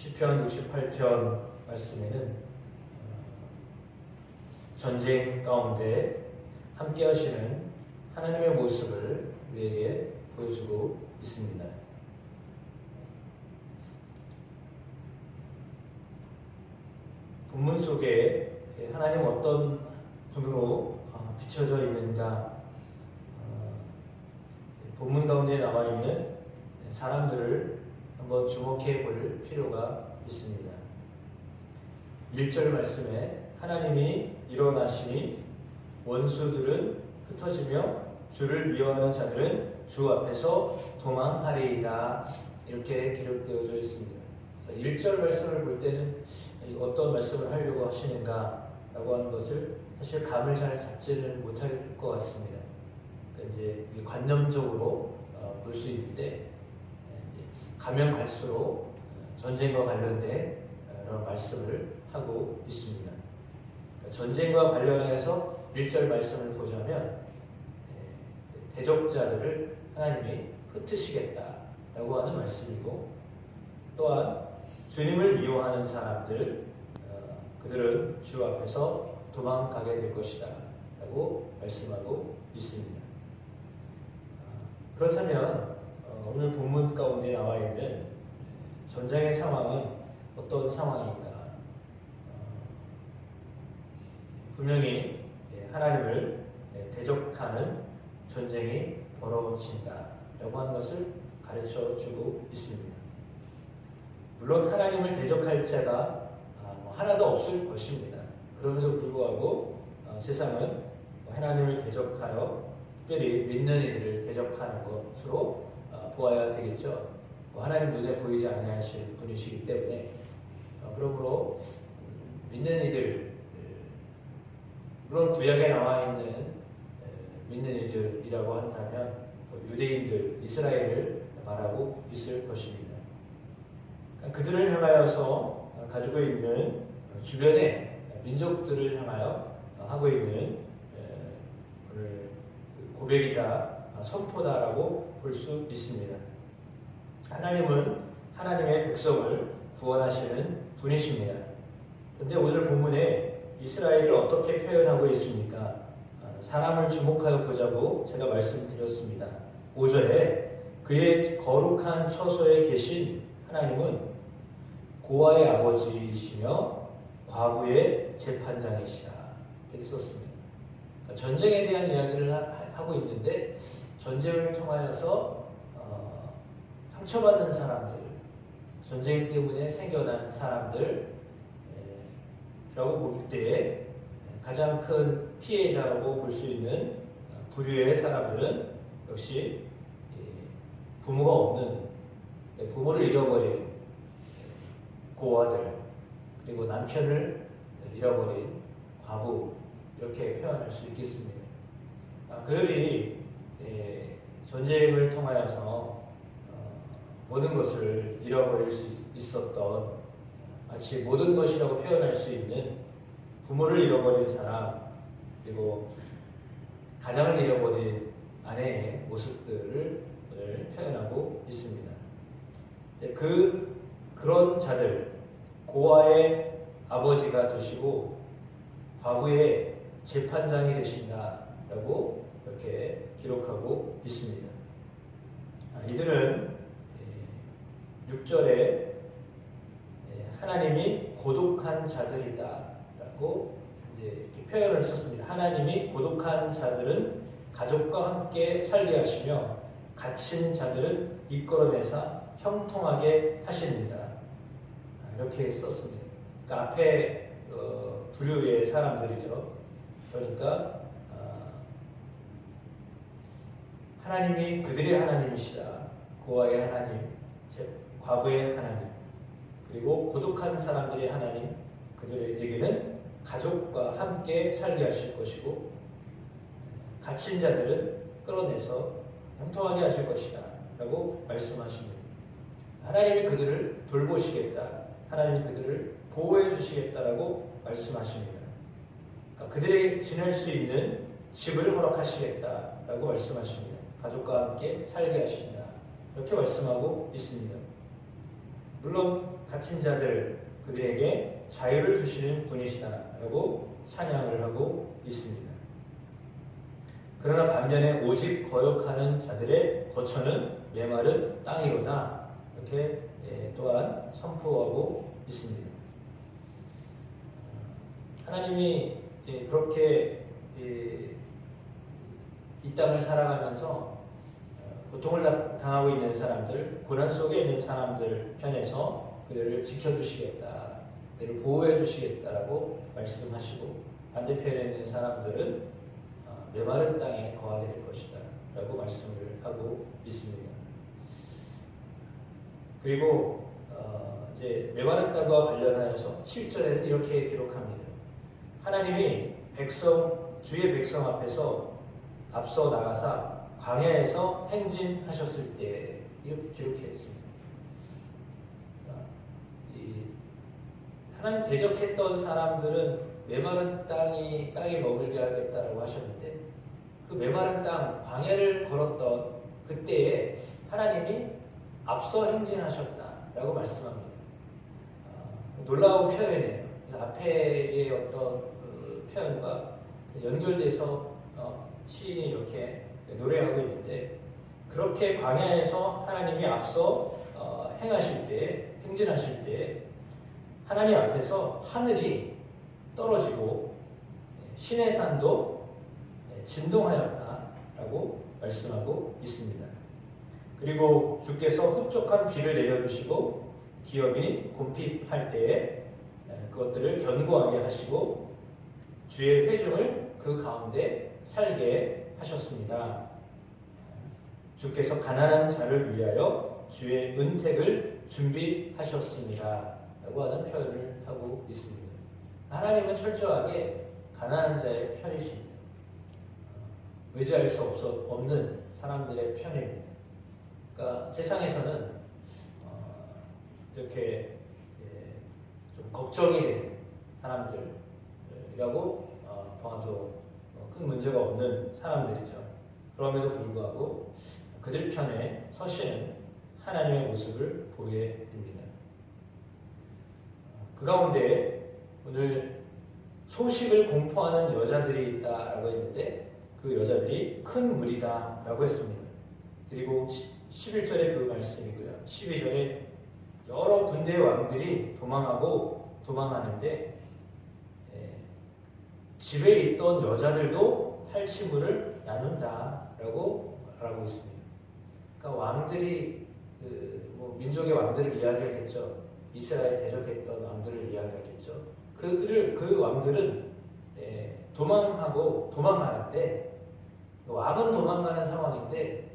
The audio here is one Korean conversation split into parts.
시편 68편 말씀에는 전쟁 가운데 함께 하시는 하나님의 모습을 우리에게 보여주고 있습니다. 본문 속에 하나님 어떤 분으로 비춰져 있는가, 본문 가운데 나와 있는 사람들을 한번 주목해 볼 필요가 있습니다. 1절 말씀에 하나님이 일어나시니 원수들은 흩어지며 주를 미워하는 자들은 주 앞에서 도망하리이다, 이렇게 기록되어져 있습니다. 1절 말씀을 볼 때는 어떤 말씀을 하려고 하시는가 라고 하는 것을 사실 감을 잘 잡지는 못할 것 같습니다. 그러니까 이제 관념적으로 볼 수 있는데, 가면 갈수록 전쟁과 관련된 그런 말씀을 하고 있습니다. 전쟁과 관련해서 1절 말씀을 보자면 대적자들을 하나님이 흩으시겠다라고 하는 말씀이고, 또한 주님을 미워하는 사람들, 그들은 주 앞에서 도망가게 될 것이다 라고 말씀하고 있습니다. 그렇다면 오늘 본문 가운데 나와 있는 전쟁의 상황은 어떤 상황인가? 분명히 하나님을 대적하는 전쟁이 벌어진다라고 하는 것을 가르쳐 주고 있습니다. 물론 하나님을 대적할 자가 하나도 없을 것입니다. 그럼에도 불구하고 세상은 하나님을 대적하여 특별히 믿는 이들을 대적하는 것으로 보아야 되겠죠. 하나님 눈에 보이지 않으실 분이시기 때문에, 그러므로 믿는 이들, 물론 구약에 나와 있는 믿는 이들이라고 한다면 유대인들, 이스라엘을 말하고 있을 것입니다. 그들을 향하여서 가지고 있는 주변의 민족들을 향하여 하고 있는 고백이다, 선포다라고 볼 수 있습니다. 하나님은 하나님의 백성을 구원하시는 분이십니다. 그런데 오늘 본문에 이스라엘을 어떻게 표현하고 있습니까? 사람을 주목하여 보자고 제가 말씀드렸습니다. 5절에 그의 거룩한 처소에 계신 하나님은 고아의 아버지이시며 과부의 재판장이시라, 이렇게 썼습니다. 그러니까 전쟁에 대한 이야기를 하고 있는데, 전쟁을 통하여서 상처받는 사람들, 전쟁 때문에 생겨난 사람들이라고 볼 때에 가장 큰 피해자라고 볼 수 있는 부류의 사람들은 역시 부모가 없는, 부모를 잃어버린 고아들, 그리고 남편을 잃어버린 과부, 이렇게 표현할 수 있겠습니다. 그들이 전쟁을 통하여서 모든 것을 잃어버릴 수 있었던, 마치 모든 것이라고 표현할 수 있는 부모를 잃어버린 사람, 그리고 가장을 잃어버린 아내의 모습들을 오늘 표현하고 있습니다. 그런 자들, 고아의 아버지가 되시고 과부의 재판장이 되신다라고 이렇게 기록하고 있습니다. 이들은 6절에 하나님이 고독한 자들이다라고 이제 이렇게 표현을 썼습니다. 하나님이 고독한 자들은 가족과 함께 살게 하시며 갇힌 자들은 이끌어내사 형통하게 하십니다, 이렇게 썼습니다. 그러니까 앞에 부류의 사람들이죠. 그러니까 하나님이 그들의 하나님이시다, 고아의 하나님, 과부의 하나님, 그리고 고독한 사람들의 하나님, 그들에게는 가족과 함께 살게 하실 것이고 갇힌 자들은 끌어내서 형통하게 하실 것이다 라고 말씀하십니다. 하나님이 그들을 돌보시겠다, 하나님이 그들을 보호해 주시겠다라고 말씀하십니다. 그러니까 그들이 지낼 수 있는 집을 허락하시겠다라고 말씀하십니다. 가족과 함께 살게 하신다, 이렇게 말씀하고 있습니다. 물론 갇힌 자들 그들에게 자유를 주시는 분이시다라고 찬양을 하고 있습니다. 그러나 반면에 오직 거역하는 자들의 거처는 메마른 땅이로다. 이렇게 또한 선포하고 있습니다. 하나님이 그렇게 이 땅을 살아가면서 고통을 당하고 있는 사람들, 고난 속에 있는 사람들 편에서 그들을 지켜주시겠다, 그들을 보호해 주시겠다라고 말씀하시고, 반대편에 있는 사람들은 메마른 땅에 거하게 될 것이다 라고 말씀을 하고 있습니다. 그리고 이제 메마른 땅과 관련하여서 7절에는 이렇게 기록합니다. 하나님이 주의 백성 앞에서 앞서 나가사 광야에서 행진하셨을 때 이렇게 기록했습니다. 하나님 대적했던 사람들은 메마른 땅에 머물게 하겠다라고 하셨는데, 그 메마른 땅 광야를 걸었던 그때에 하나님이 앞서 행진하셨다라고 말씀합니다. 놀라운 표현이에요. 그래서 앞에의 어떤 표현과 연결돼서 시인이 이렇게 노래하고 있는데, 그렇게 광야에서 하나님이 앞서 행하실 때, 행진하실 때 하나님 앞에서 하늘이 떨어지고 신의 산도 진동하였다라고 말씀하고 있습니다. 그리고 주께서 흡족한 비를 내려주시고 기업이 곰핍할 때에 그것들을 견고하게 하시고 주의 회중을 그 가운데 살게 하셨습니다. 주께서 가난한 자를 위하여 주의 은택을 준비하셨습니다 라고 하는 표현을 하고 있습니다. 하나님은 철저하게 가난한 자의 편이십니다. 의지할 수 없는 사람들의 편입니다. 그러니까 세상에서는 이렇게 좀 걱정이 되는 사람들이라고 봐도 큰 문제가 없는 사람들이죠. 그럼에도 불구하고 그들 편에 서시는 하나님의 모습을 보게 됩니다. 그 가운데 오늘 소식을 공포하는 여자들이 있다라고 했는데, 그 여자들이 큰 무리다라고 했습니다. 그리고 11절에 그 말씀이고요. 12절에 여러 군대의 왕들이 도망하는데 집에 있던 여자들도 탈취물을 나눈다라고 말하고 있습니다. 그러니까 왕들이 민족의 왕들을 이야기하겠죠. 이스라엘 대적했던 왕들을 이야기하겠죠. 그 왕들은 도망하는데, 왕은 도망가는 상황인데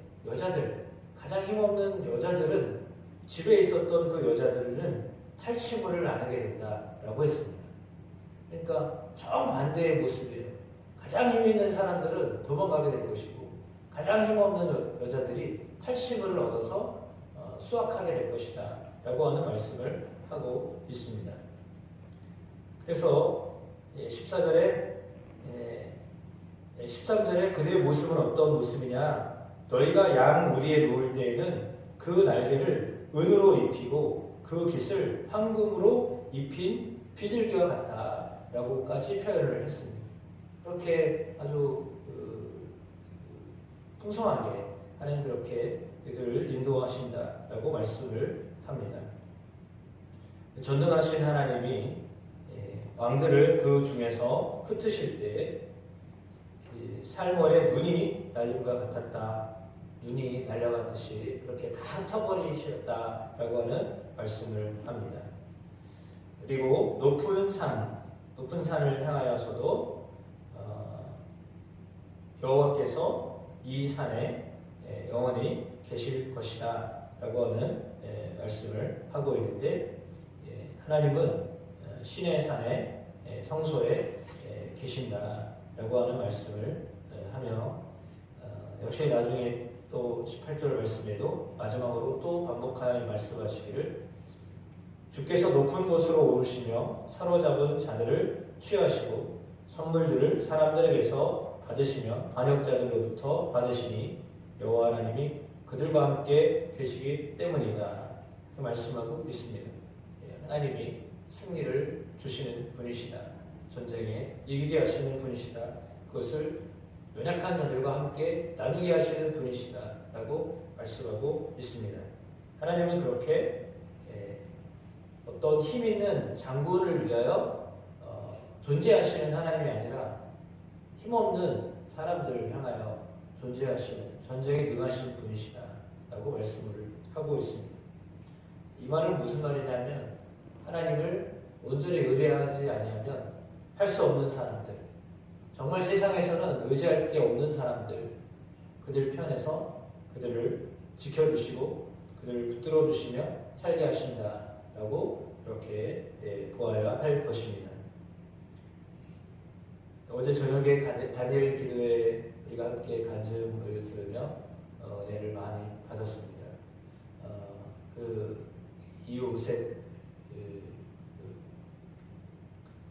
가장 힘없는 여자들은, 집에 있었던 그 여자들은 탈취물을 나누게 된다라고 했습니다. 그러니까 정반대의 모습이에요. 가장 힘 있는 사람들은 도망가게 될 것이고, 가장 힘없는 여자들이 탈취물을 얻어서 수확하게 될 것이다 라고 하는 말씀을 하고 있습니다. 그래서 13절에 그들의 모습은 어떤 모습이냐, 너희가 양 무리에 놓을 때에는 그 날개를 은으로 입히고 그 깃을 황금으로 입힌 비둘기와 같다라고까지 표현을 했습니다. 그렇게 아주 풍성하게 하나님 그렇게 그들을 인도하신다라고 말씀을 합니다. 전능하신 하나님이 왕들을 그 중에서 흩으실 때 살월에 눈이 날림과 같았다, 눈이 날려갔듯이 그렇게 다 흩어버리셨다라고 하는 말씀을 합니다. 그리고 높은 산을 향하여서도 여호와께서 이 산에 영원히 계실 것이다 라고 하는 말씀을 하고 있는데, 하나님은 신의 산에 성소에 계신다 라고 하는 말씀을 하며, 역시 나중에 또 18절 말씀에도 마지막으로 또 반복하여 말씀하시기를, 주께서 높은 곳으로 오르시며 사로잡은 자들을 취하시고 선물들을 사람들에게서 받으시며 반역자들로부터 받으시니 여호와 하나님이 그들과 함께 계시기 때문이다 말씀하고 있습니다. 하나님이 승리를 주시는 분이시다. 전쟁에 이기게 하시는 분이시다. 그것을 연약한 자들과 함께 나누게 하시는 분이시다. 라고 말씀하고 있습니다. 하나님은 그렇게 어떤 힘 있는 장군을 위하여 존재하시는 하나님이 아니라 힘없는 사람들을 향하여 존재하시는 전쟁에 능하신 분이시다. 라고 말씀을 하고 있습니다. 이 말은 무슨 말이냐면 하나님을 온전히 의뢰하지 아니하면 할 수 없는 사람들, 정말 세상에서는 의지할 게 없는 사람들, 그들 편에서 그들을 지켜주시고 그들을 붙들어 주시며 살게 하신다라고 이렇게 보아야 할 것입니다. 어제 저녁에 다니엘 기도에 우리가 함께 간증을 들으며 은혜를 많이 받았습니다. 이웃의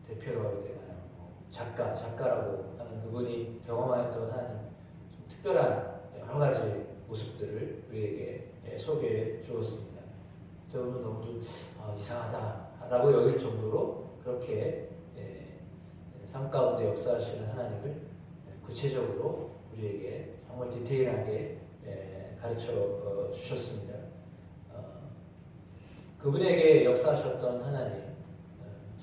대표라고 해야 되나요? 작가라고 하는 그분이 경험하였던 하나님 좀 특별한 여러 가지 모습들을 우리에게 소개해 주었습니다. 저는 너무 좀 이상하다라고 여길 정도로 그렇게 삶 가운데 역사하시는 하나님을 구체적으로 우리에게 정말 디테일하게 가르쳐 주셨습니다. 그분에게 역사하셨던 하나님,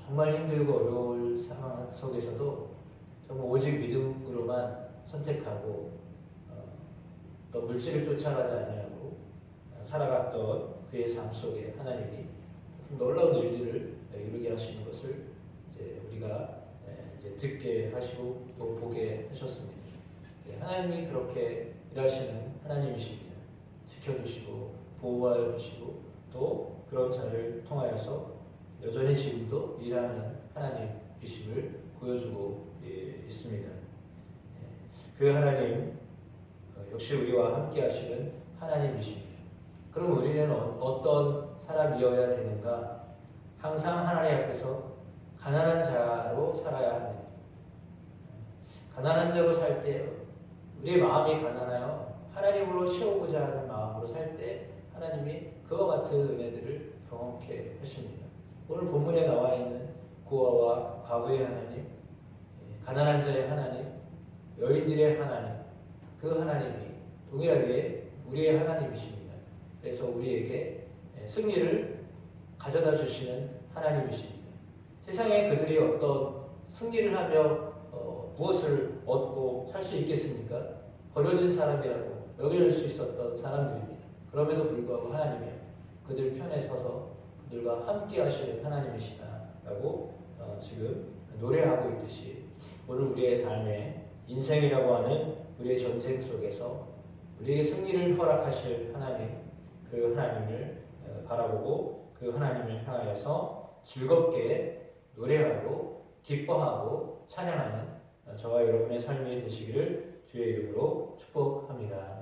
정말 힘들고 어려울 상황 속에서도 정말 오직 믿음으로만 선택하고 또 물질을 쫓아가지 아니하고 살아갔던 그의 삶 속에 하나님이 놀라운 일들을 이루게 하시는 것을 이제 우리가 이제 듣게 하시고 또 보게 하셨습니다. 하나님이 그렇게 일하시는 하나님이십니다. 지켜주시고 보호하여 주시고 또 그런 자를 통하여서 여전히 지금도 일하는 하나님이심을 보여주고 있습니다. 그 하나님 역시 우리와 함께 하시는 하나님이십니다. 그럼 우리는 어떤 사람이어야 되는가? 항상 하나님 앞에서 가난한 자로 살아야 합니다. 가난한 자로 살 때 우리의 마음이 가난하여 하나님으로 채우고자 하는 마음으로 살 때 하나님이 그와 같은 은혜들을 경험케 하십니다. 오늘 본문에 나와 있는 고아와 과부의 하나님, 가난한 자의 하나님, 여인들의 하나님, 그 하나님이 동일하게 우리의 하나님이십니다. 그래서 우리에게 승리를 가져다 주시는 하나님이십니다. 세상에 그들이 어떤 승리를 하며 무엇을 얻고 살 수 있겠습니까? 버려진 사람이라고 여길 수 있었던 사람들입니다. 그럼에도 불구하고 하나님이 그들 편에 서서 그들과 함께 하시는 하나님이시다라고 지금 노래하고 있듯이 오늘 우리의 삶에 인생이라고 하는 우리의 전쟁 속에서 우리에게 승리를 허락하실 하나님, 그 하나님을 바라보고 그 하나님을 향하여서 즐겁게 노래하고 기뻐하고 찬양하는 저와 여러분의 삶이 되시기를 주의 이름으로 축복합니다.